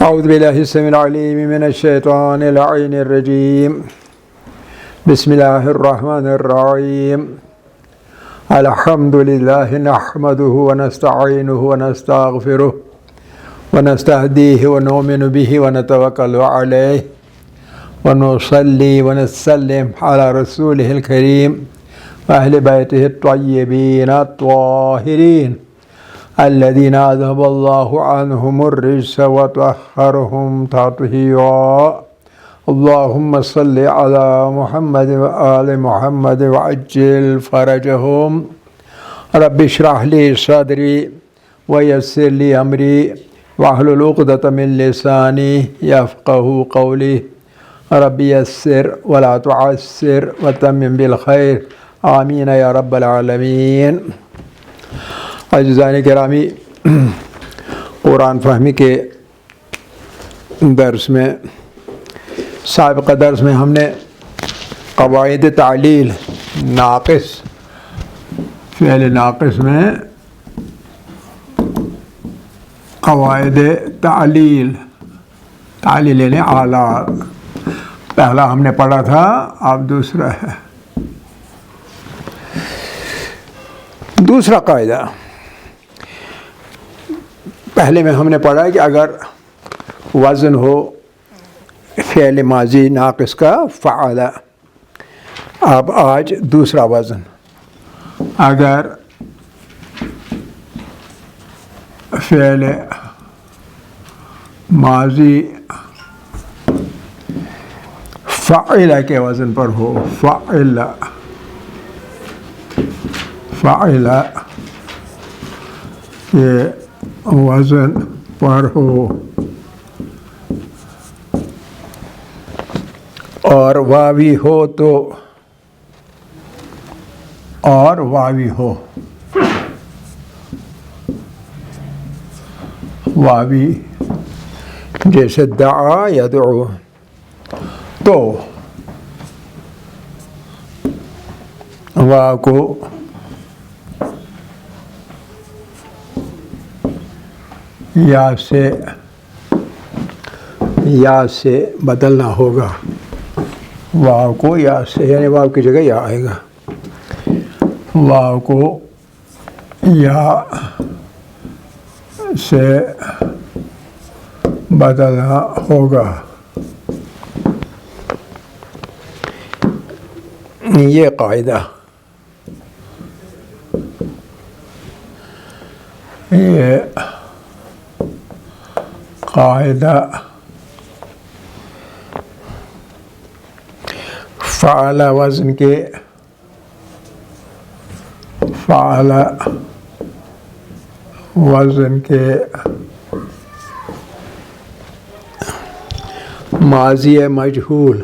اعوذ باللہ السمیع العلیم من الشیطان اللعین الرجیم بسم اللہ الرحمن الرحیم الحمد للہ نحمدہ ونستعینہ ونستغفرہ ونستہدیہ ونؤمن بہ ونتوکل علیہ ونصلی ونسلم علی رسولہ الکریم واہل بیتہ الطیبین الطاہرین الذين أذهب الله عنهم الرجس وطهرهم تطهيرا اللهم صل على محمد وآل محمد وعجل فرجهم رب اشرح لي صدري ويسر لي أمري واحلل عقدة من لساني يفقهوا قولي رب يسر ولا تعسر وتمم بالخير آمين يا رب العالمين. عزیزان گرامی، قرآن فہمی کے درس میں سابقہ درس میں ہم نے قواعد تعلیل ناقص فعل ناقص میں قواعد تعلیل یعنی اعلیٰ پہلا ہم نے پڑھا تھا، اب دوسرا ہے. دوسرا قاعدہ پہلے میں ہم نے پڑھا کہ اگر وزن ہو فعل ماضی ناقص کا فعل، اب آج دوسرا وزن اگر فعل ماضی فعل کے وزن پر ہو، فعل کے وزن پر ہو اور واوی ہو تو واوی جیسے دعا یدعو تو واو کو یا سے بدلنا ہوگا، واو کو یا سے، یعنی واو کی جگہ یا آئے گا، واو کو یا سے بدلنا ہوگا. یہ قاعدہ فعل وزن کے ماضی مجہول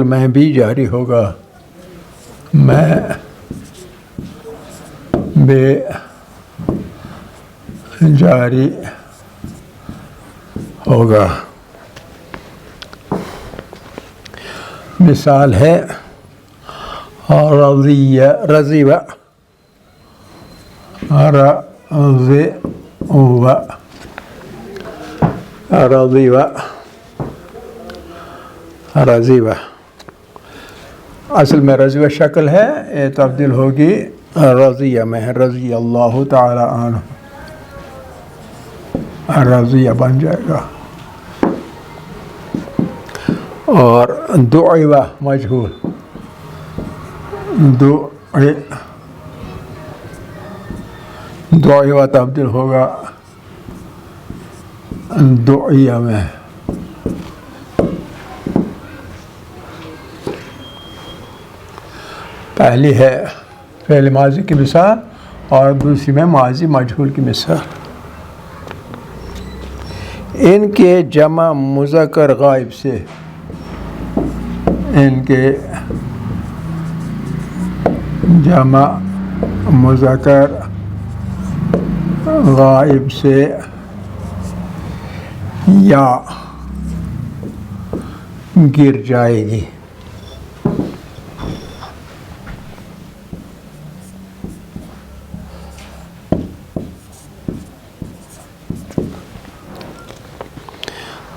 میں بھی جاری ہوگا، میں بے جاری ہوگا. مثال ہے رضی و اصل میں رضی شکل ہے، یہ تبدیل ہوگی رضیہ میں، رضی اللہ تعالی عنہ، رضیہ بن جائے گا. اور دعوہ مجہول، دعوہ تبدیل ہوگا دعیہ میں. پہلی ہے فعل ماضی کی مثال اور دوسری میں ماضی مجہول کی مثال. ان کے جمع مذکر غائب سے، ان کے جمع مذکر غائب سے یا گر جائے گی.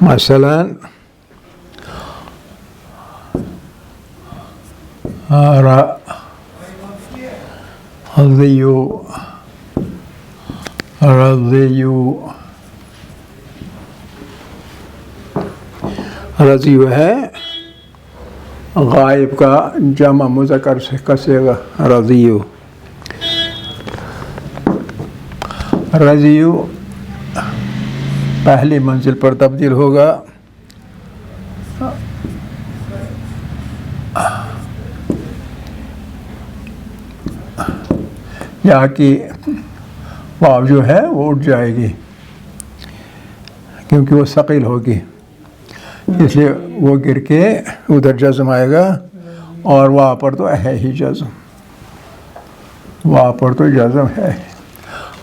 مثلا رضیو ہے غائب کا جمع مذکر سے کسے گا رضیو. رضیو پہلی منزل پر تبدیل ہوگا یا کی واو جو ہے وہ اٹھ جائے گی کیونکہ وہ ثقیل ہوگی، اس لیے وہ گر کے ادھر جزم آئے گا، اور وہاں پر تو ہے ہی جزم، وہاں پر تو جزم ہے.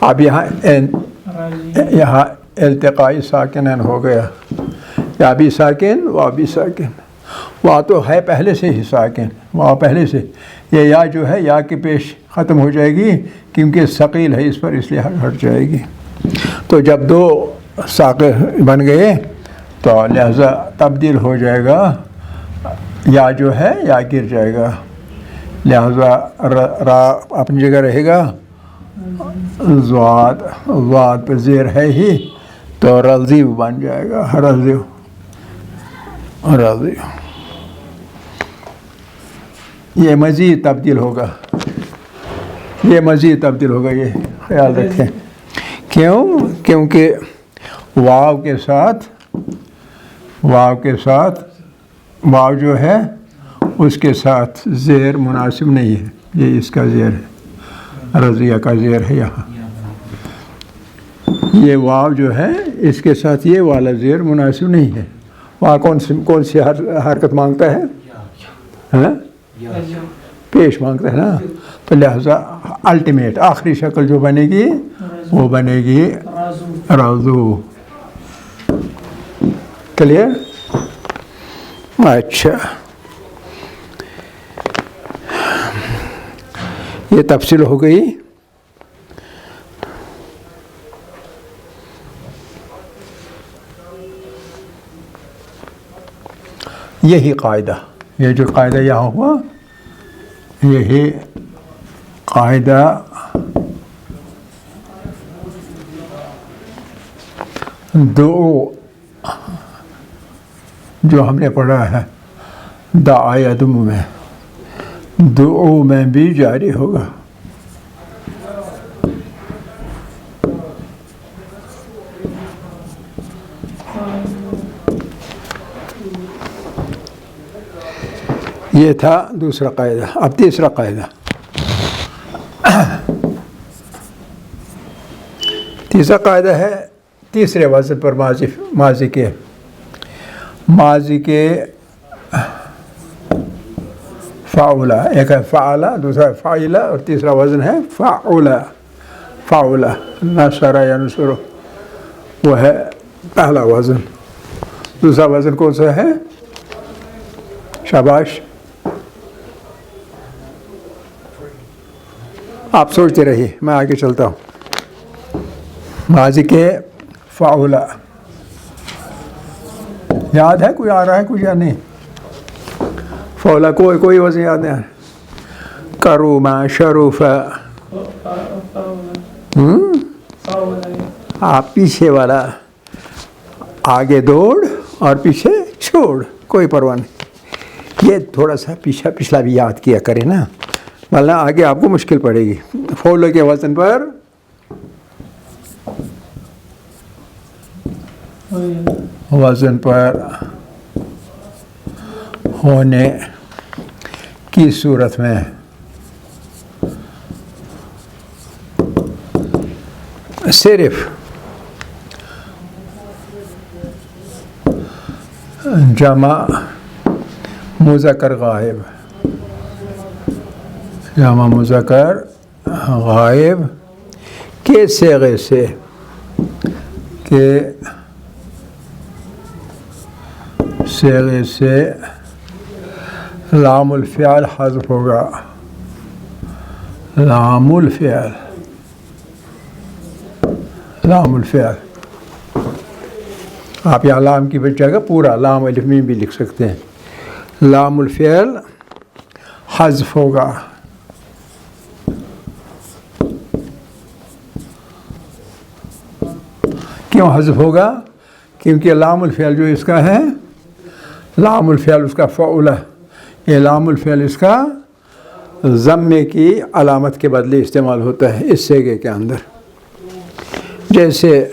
اب یہاں التقائی ساکنین ہو گیا، یا بھی ساکن وہاں بھی ساکن، وہاں تو ہے پہلے سے ہی ساکن، وہاں پہلے سے یہ یا جو ہے یا کے پیش ختم ہو جائے گی کیونکہ ثقیل ہے اس پر، اس لیے ہٹ جائے گی. تو جب دو ساکن بن گئے تو لہذا تبدیل ہو جائے گا، یا جو ہے یا گر جائے گا، لہذا را اپنی جگہ رہے گا، ضاد پہ زیر ہے ہی تو رضیو بن جائے گا، رضیو. یہ مزید تبدیل ہوگا، یہ مزید تبدیل ہوگا، یہ خیال رکھیں. کیوں؟ کیونکہ واو کے ساتھ واو جو ہے اس کے ساتھ زیر مناسب نہیں ہے، یہ اس کا زیر ہے، رضیہ کا زیر ہے یہاں. یہ واو جو ہے اس کے ساتھ یہ والا زیر مناسب نہیں ہے. وہاں کون سی حرکت مانگتا ہے؟ ہاں پیش مانگتا ہے نا. تو لہذا الٹیمیٹ آخری شکل جو بنے گی وہ بنے گی رضو. کلیئر؟ اچھا، یہ تفصیل ہو گئی. یہی قاعدہ، یہ جو قاعدہ یہاں ہوا، یہی قاعدہ دعو جو ہم نے پڑھا ہے دعا یدعو میں، دعو میں بھی جاری ہوگا. یہ تھا دوسرا قاعدہ. اب تیسرا قاعدہ. تیسرا قاعدہ ہے تیسرے وزن پر ماضی کے فاعلہ. ایک ہے فعلہ، دوسرا ہے فاعلہ، اور تیسرا وزن ہے فاعلہ. نصر ینصر وہ ہے پہلا وزن. دوسرا وزن کون سا ہے؟ شاباش، آپ سوچتے رہیے، میں آگے چلتا ہوں. ماضی کے فاعلہ یاد ہے؟ کوئی آ رہا ہے کچھ یا نہیں؟ فاعلہ کوئی وزن یاد نہیں؟ کروما شروف. آپ پیچھے والا آگے دوڑ اور پیچھے چھوڑ، کوئی پرواہ نہیں. یہ تھوڑا سا پچھلا بھی یاد کیا کرے نا، ورنہ آگے آپ کو مشکل پڑے گی. فعل کے وزن پر ہونے کی صورت میں صرف جمع مذکر غائب کے صیغے سے لام الفعل حذف ہوگا. لام الفعل آپ یہاں لام کی بجائے پورا لام الف میم بھی لکھ سکتے ہیں. لام الفعل حذف ہوگا. کیوں حذف ہوگا؟ کیونکہ لام الفعل جو اس کا ہے، لام الفعل اس کا فعل ہے. یہ لام الفعل اس کا ضمے کی علامت کے بدلے استعمال ہوتا ہے اس صیغے کے اندر. جیسے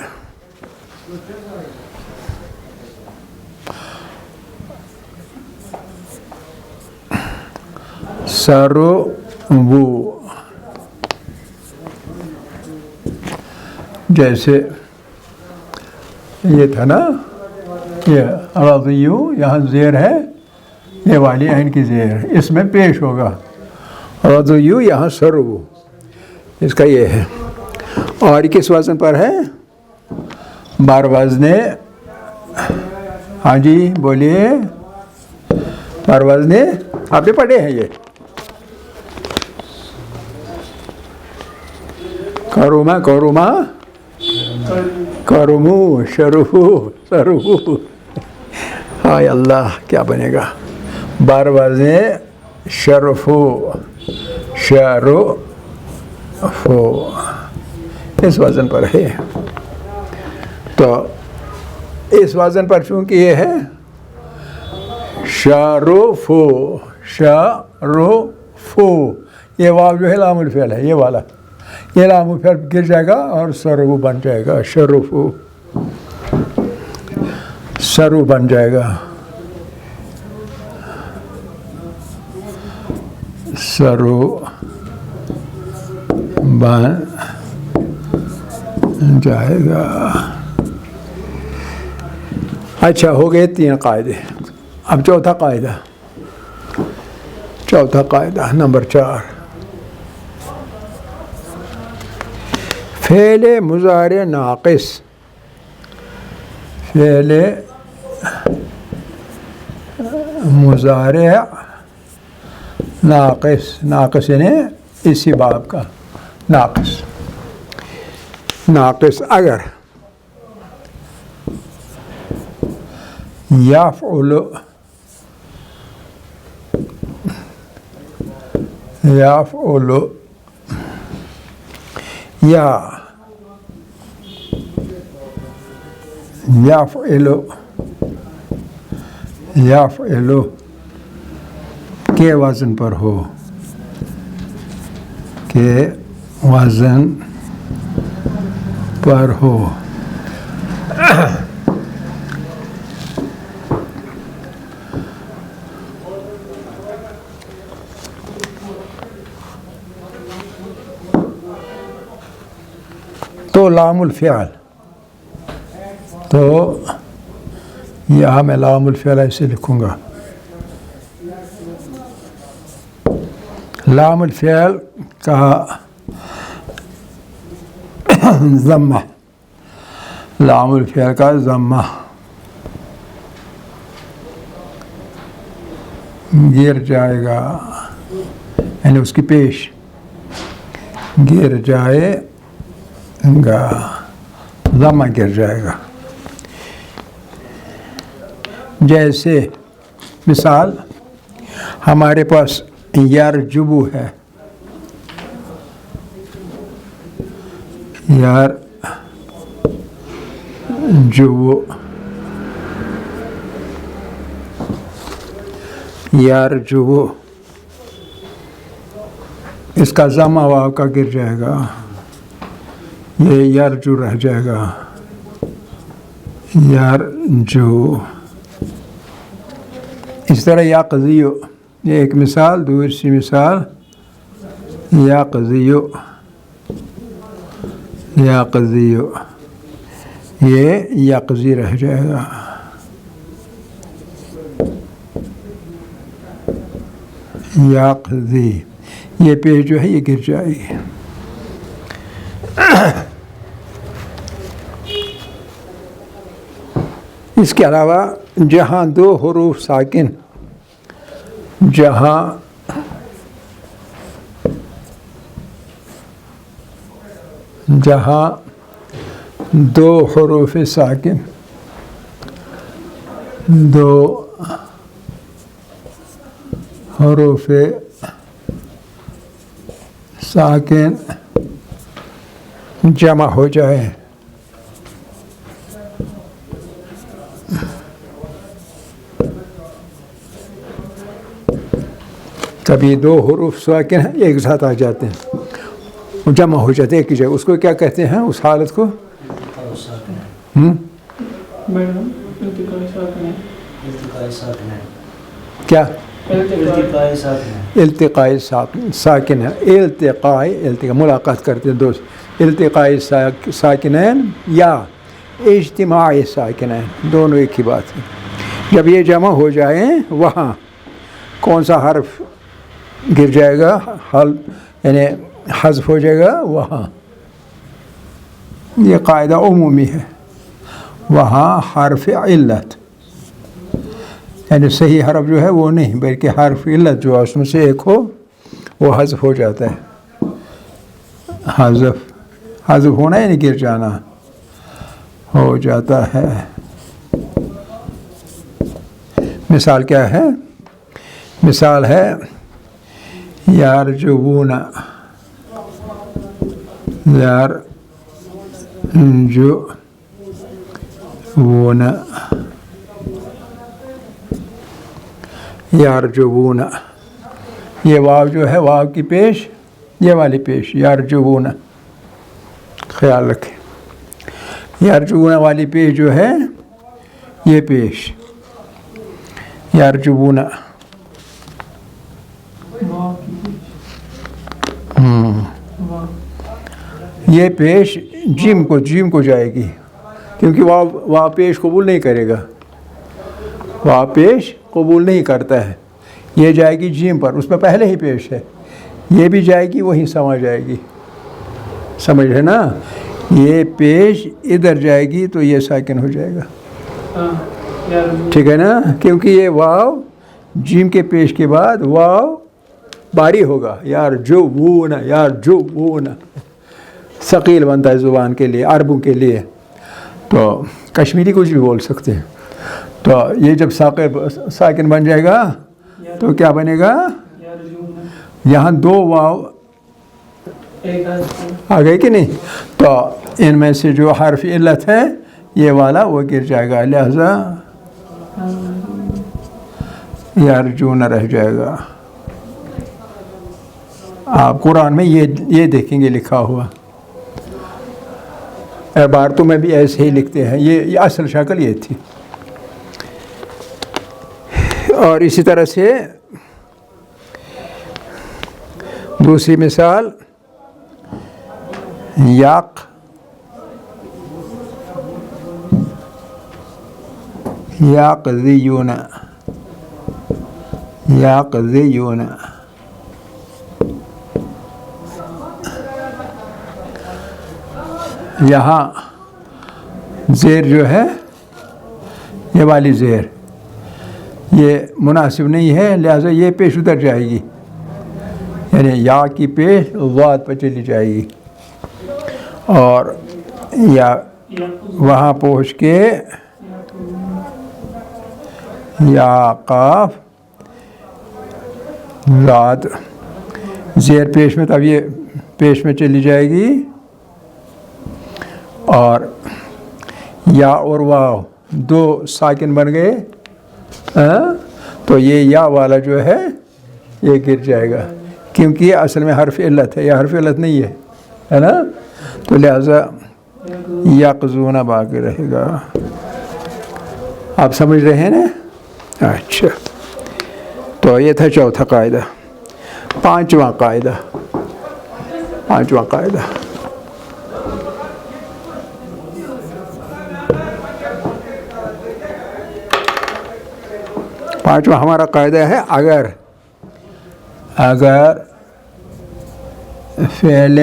سرو وہ، جیسے یہ تھا نا، یہ رضیو، یہاں زیر ہے، یہ والی عین کی زیر اس میں پیش ہوگا. رضیو یہاں سرو، اس کا یہ ہے. اور کس وزن پر ہے؟ بر وزن، ہاں جی بولیے، بر وزن، آپ نے پڑھے ہیں یہ. کروما کروما کرمو شروع سرو. ہائے اللہ، کیا بنے گا؟ بر وزن شرفو شروع، اس وزن پر ہے. تو اس وزن پر چونکہ یہ ہے شارفو، شارفو، یہ واو جو ہے لام الفعل ہے، یہ والا، یہ لام الفعل گر جائے گا اور سرو بن جائے گا. شرفو، سرو بن جائے گا. سرو بن جائے گا. اچھا، ہو گئے 3 قاعدے. اب چوتھا قاعدہ نمبر 4. فعل مضارع ناقص، فعل مضارع ناقص یعنی اسی باب کا ناقص اگر یفعل یا یفعل کے وزن پر ہو، کے وزن پر ہو، تو لام الفعل، تو یہاں میں لام الفعل ایسے لکھوں گا. لام الفعل کا ضمہ، لام الفعل کا ضمہ گر جائے گا، یعنی اس کی پیش گر جائے گا، ضمہ گر جائے گا. جیسے مثال ہمارے پاس یرجبو ہے، یرجبو، اس کا ضمہ واو کا گر جائے گا، یہ یرجو رہ جائے گا. یرجو. اس طرح یا قضیو، یہ ایک مثال. دوسری مثال یا قضیو، یہ یقضی رہ جائے گا. یقضی، یہ پیش جو ہے یہ گر جائے گی. اس کے علاوہ جہاں 2 حروف ساکن، جہاں دو حروف ساکن دو حروف ساکن جمع ہو جائے، کبھی دو حروف ساکن ایک ساتھ آ جاتے ہیں، جمع ہو جاتے ہیں ایک ہی جگہ، اس کو کیا کہتے ہیں اس حالت کو؟ کیا؟ التقائی ساکن ہے، التقائی ملاقات کرتے ہیں دوست، التقائی ساکنین یا اجتماعی ساکنین، دونوں ایک ہی بات ہے۔ جب یہ جمع ہو جائیں وہاں کون سا حرف گر جائے گا، یعنی حذف ہو جائے گا وہاں، یہ قاعدہ عمومی ہے، وہاں حرف علت، یعنی صحیح حرف جو ہے وہ نہیں بلکہ حرف علت جو اس میں سے ایک ہو وہ حذف ہو جاتا ہے، حذف ہونا یعنی گر جانا ہو جاتا ہے۔ مثال کیا ہے؟ مثال ہے یارجوون، یارجوون، یہ واو جو ہے، واو کی پیش، یہ والی پیش، یارجوون، خیال رکھیں، یارجوون والی پیش جو ہے یہ پیش، یارجوون، یہ پیش جیم کو جائے گی، کیونکہ واو پیش قبول نہیں کرے گا، واو پیش قبول نہیں کرتا ہے، یہ جائے گی جیم پر، اس میں پہلے ہی پیش ہے، یہ بھی جائے گی وہیں سما جائے گی، سمجھ رہے نا؟ یہ پیش ادھر جائے گی تو یہ ساکن ہو جائے گا، ٹھیک ہے نا؟ کیونکہ یہ واو جیم کے پیش کے بعد واو باری ہوگا، یارجوون، یارجوون ثقیل بنتا ہے زبان کے لیے، عربوں کے لیے، تو کشمیری کچھ بھی بول سکتے ہیں، تو یہ جب ساکن بن جائے گا تو کیا بنے گا؟ یہاں دو واو آ گئے کہ نہیں؟ تو ان میں سے جو حرف علت ہے یہ والا وہ گر جائے گا، لہذا یارجون رہ جائے گا۔ آپ قرآن میں یہ دیکھیں گے لکھا ہوا، عبارتوں میں بھی ایسے ہی لکھتے ہیں، یہ اصل شکل یہ تھی۔ اور اسی طرح سے دوسری مثال یاقذیون، یہاں زیر جو ہے یہ والی زیر یہ مناسب نہیں ہے، لہذا یہ پیش ادھر جائے گی، یعنی یا کی پیش ضاد پر چلی جائے گی، اور یا وہاں پہنچ کے یا قاف ضاد زیر پیش میں، تب یہ پیش میں چلی جائے گی، اور یا اور واو دو ساکن بن گئے، تو یہ یا والا جو ہے یہ گر جائے گا، کیونکہ یہ اصل میں حرف علت ہے، یہ حرف علت نہیں ہے نا، تو لہذا یقظون باقی رہے گا۔ آپ سمجھ رہے ہیں نا؟ اچھا، تو یہ تھا چوتھا قاعدہ۔ پانچواں قاعدہ ہمارا قاعدہ ہے، اگر فعل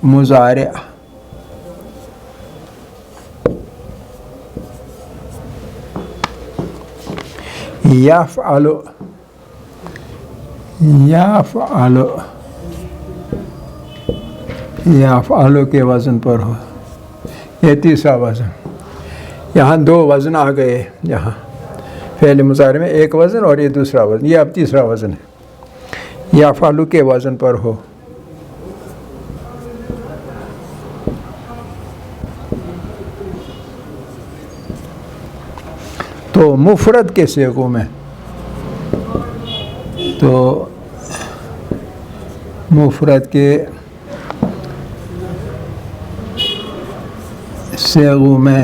مضارع یفعل کے وزن پر ہو، یہ تیسرا وزن، یہاں دو وزن آ گئے، یہاں فعل مضارع میں ایک وزن اور یہ دوسرا وزن، یہ اب تیسرا وزن ہے، یا فعلو کے وزن پر ہو۔ تو مفرد کے صیغوں میں، تو مفرد کے صیغوں میں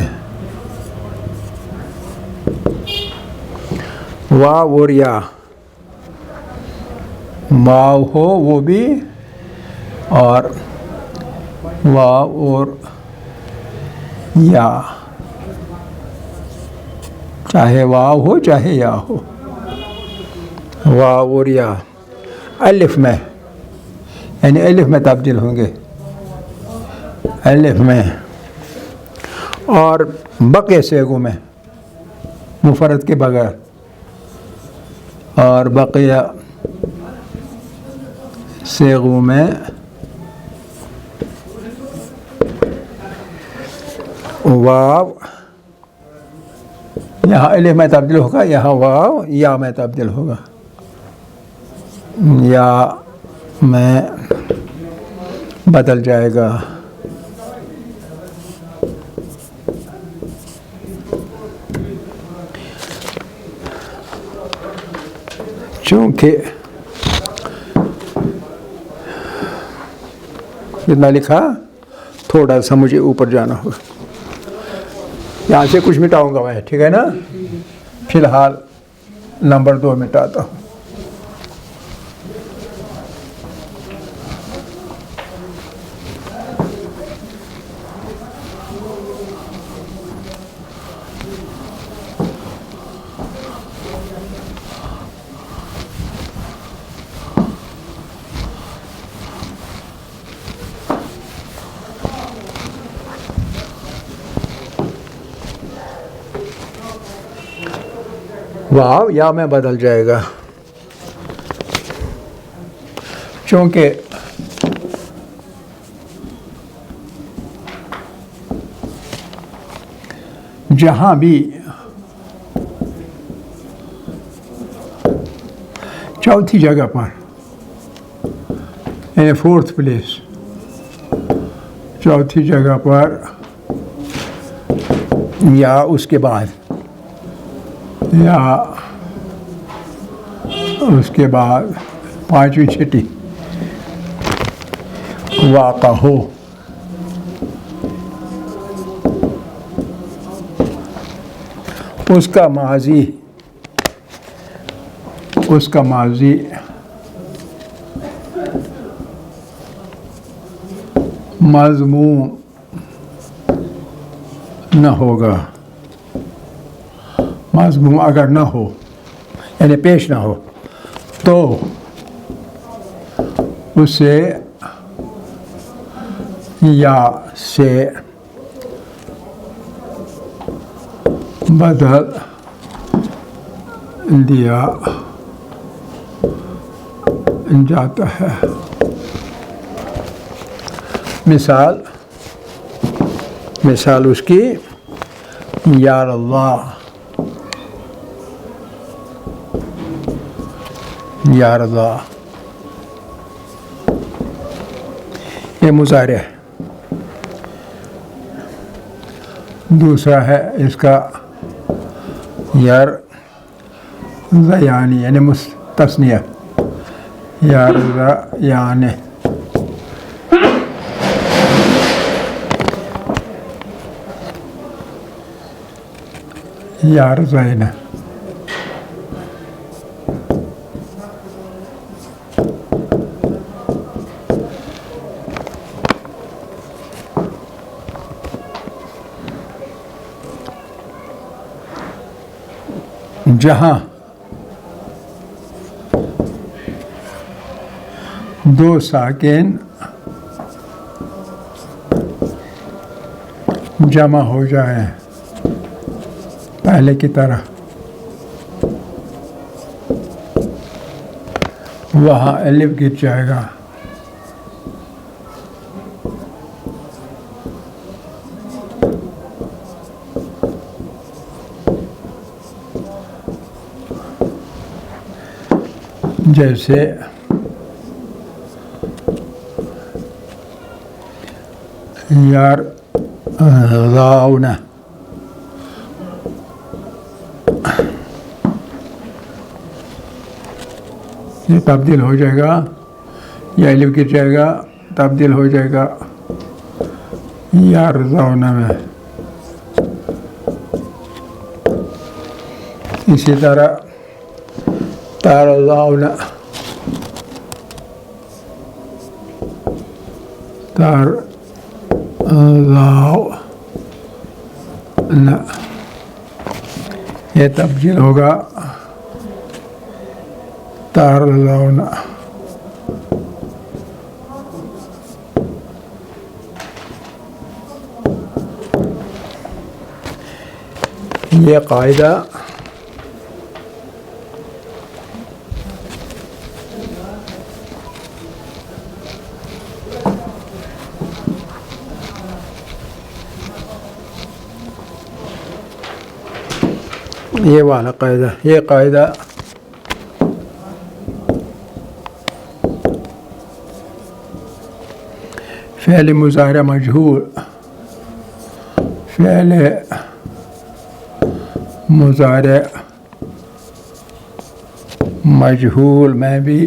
واو اور یا، واو ہو وہ بھی، اور واو اور یا، چاہے واو ہو چاہے یا ہو، واو اور یا الف میں، یعنی الف میں تبدیل ہوں گے، الف میں، اور بقیہ صیغوں میں مفرد کے بغیر، اور بقیہ صیغوں میں واو یہاں الف میں تبدیل ہوگا، یہاں واو یا میں تبدیل ہوگا، یا میں بدل جائے گا۔ چونکہ کتنا لکھا، تھوڑا سا مجھے اوپر جانا ہوگا، یہاں سے کچھ مٹاؤں گا میں، ٹھیک ہے نا؟ فی الحال نمبر 2 مٹاتا ہوں۔ واو یا میں بدل جائے گا، چونکہ جہاں بھی چوتھی جگہ پر، یعنی 4th پلیس، چوتھی جگہ پر یا اس کے بعد، یا اس کے بعد 5ویں چھٹی واقع ہو، اس کا ماضی مضموم نہ ہوگا، مضموم اگر نہ ہو یعنی پیش نہ ہو تو اسے یا سے بدل دیا جاتا ہے۔ مثال اس کی یا اللہ، یا رضا، یہ مضارع ہے۔ دوسرا ہے اس کا یرضیانی، یعنی تثنیہ، یرضیان، یرضین، جہاں دو ساکن جمع ہو جائیں پہلے کی طرح، وہاں الف گر جائے گا، جیسے یرضون، یہ تبدیل ہو جائے گا، یہ الف گر جائے گا، تبدیل ہو جائے گا یرضون میں. اسی طرح ترضون، ترضون، یہ تبدیل ہوگا ترضون. یہ قاعدہ یہ والا قاعدہ، یہ قاعدہ فعل مضارع مجہول، فعل مضارع مجہول میں بھی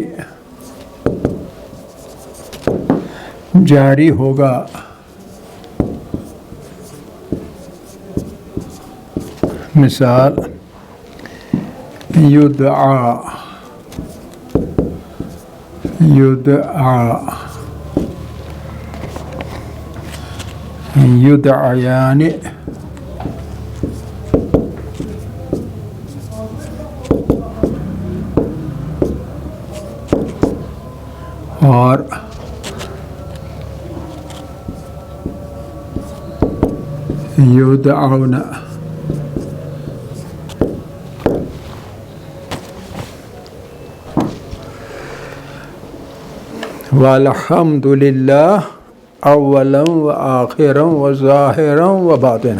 جاری ہوگا. مثال یدعا، یدعیان، اور یدعون. والحمد للہ اولا و آخرا و ظاہرا و باطنا.